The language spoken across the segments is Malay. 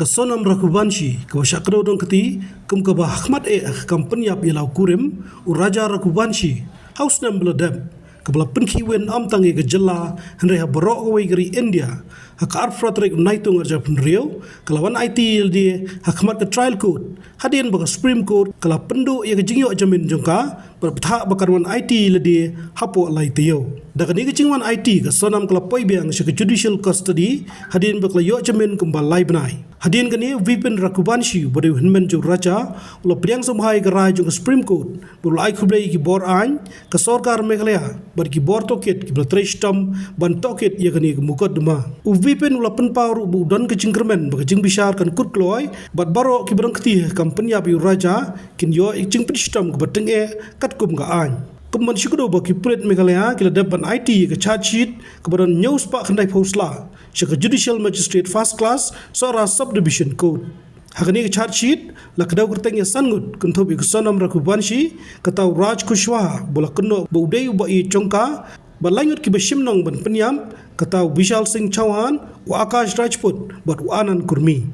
Kasonam Rakubanshi, Kawashakro Donkati, Kumkaba Ahmad Company up Yalau Kurim, Uraja Rakubanshi, House Number Deb, Kabla Pinki Wen Amtangi Gajala, Henry Barok India, Hakar Fratrick Naitung Japan Rio, Kalawan IT LD, Hakmat the Trial Code, Hadian Baka Supreme Court, Kalapendo Yagajingo Jamin Junka, Berpatha Bakarwan IT LD, Hapo Laitio. Dakani Gajingwan IT, Kasonam Kalapoibiang, Shaka Judicial Custody, Hadian Baklayo Jamin Kumbal Laibnai. Hadian gani Vipin Rakubanshi, Bodi Hinman Raja, Ula Priang Samhai Garaj of Supreme Court, Bula Ikuble Kibor Ain, Kasorkar Megalea, but Kibor Toket, Kibratreshtam, Ban Toket Yagani Mukaduma. Vipin Ula Penpau, Budan Kachingkerman, Bakajing Bishar can cook loy, but Baro Kibrankti, Company Abu Raja, Kin Yo Iching Prishtam, Batang Air, Katkum Gaan. Kemudian syukur bagi Pret Meghalaya kila dapat IT ke charge sheet kemudian news pak kendai posla syukur Judicial Magistrate First Class Sora Subdivision Code. Hakani ke charge sheet la kedau kertengnya sangut kentobi Kasonam Rakubanshi ketau Raj Kushwaha bola keno baudai bai chongka berlanjut ke Bashimnong ban Penyam ketau Vishal Singh Chauhan wa Akash Rajput bat wa Anand Kurmi.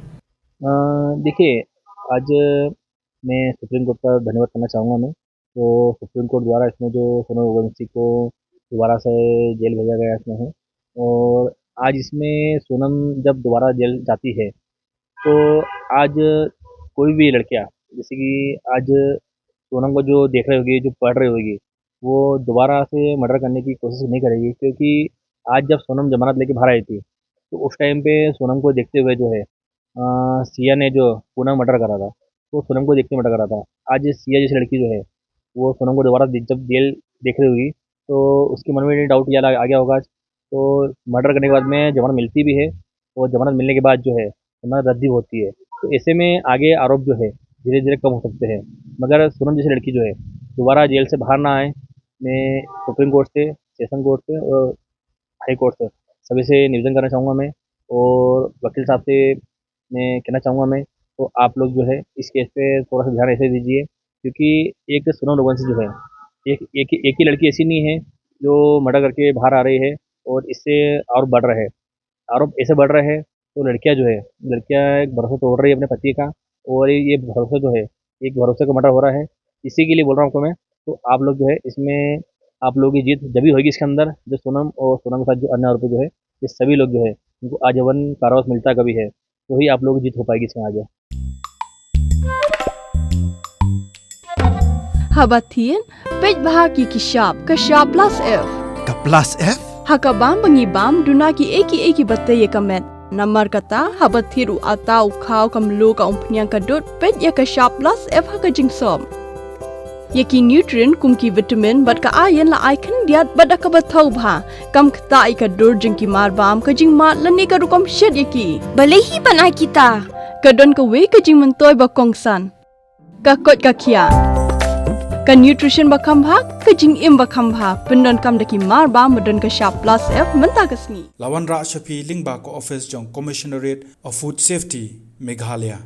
देखिए आज मैं supreme court का धन्यवाद करना चाहूँगा मैं तो supreme court द्वारा इसमें जो सोनम रघुवंशी को दोबारा से जेल भेजा गया इसमें है और आज इसमें सोनम जब दोबारा जेल जाती है तो आज कोई भी लड़कियाँ जैसे कि आज सोनम को जो देख रही होगी जो पढ़ रही होगी वो दोबारा से मर्डर करने की कोशिश नहीं करेगी क्योंकि आज जब सोनम जमानत लेके बाहर आई थी तो उस टाइम पे सोनम को देखते हुए जो है सिया ने जो पूनम मर्डर करा था तो सोनम को देखते मर्डर करा था। आज सिया जैसी लड़की जो है वो सोनम को दोबारा जब जेल देख रही होगी तो उसके मन में डाउट याद आ गया होगा तो मर्डर करने के बाद में जमानत मिलती भी है और जमानत मिलने के बाद जो है जमानत रद्दी होती है तो ऐसे में आगे आरोप जो है धीरे धीरे कम हो सकते हैं मगर सोनम जैसी लड़की जो है दोबारा जेल से बाहर ना आए मैं सुप्रीम कोर्ट से सेशन कोर्ट से और हाई कोर्ट से सभी से निवेदन करना चाहूँगा मैं और वकील साहब से मैं कहना चाहूँगा मैं तो आप लोग जो है इस केस पे थोड़ा सा ध्यान ऐसे दीजिए क्योंकि एक सोनम रघुवंशी जो है एक ही लड़की ऐसी नहीं है जो मर्डर करके बाहर आ रही है और इससे और बढ़ रहे हैं आरोप ऐसे बढ़ रहे हैं तो लड़कियां जो है एक भरोसा तोड़ रही है अपने पति का और ये भरोसा जो है एक भरोसे का मर्डर हो रहा है इसी के लिए बोल रहा हूँ आपको मैं तो आप लोग जो है इसमें आप लोगों की जीत जब भी होगी इसके अंदर जो सोनम और सोनम के साथ जो अन्य आरोपी जो है ये सभी लोग जो है उनको आजीवन कारावास मिलता कभी है तो ही आप लोगों की जीत हो पाएगी इसमें आगे। Habatin, page bahagi kishap, kashap plus F. Ka plus F? Hakabam bangibam dunaki eki bataya kamet. Namar kata habathiru atau kau kamlu ka umpnyang kadut page ya kashap plus F hakajingsom. Yaki nutrient kumki vitamin bat ka ayan la icon diat bat ka bathau bha kam kta ai ka dur jingki marbam ka jingma lani ka rukom shed yaki. Balehi banai kita. Kadon ka we ka jing mentoy ba kongsan. Ka kot ka kia. Ka nutrition bakam bha ka jing im bakam bha pendon kam daki marba modon ka sharp plus F menta kasni Lawan Ra Shafi Lingba ko office jong Commissionerate of Food Safety Meghalaya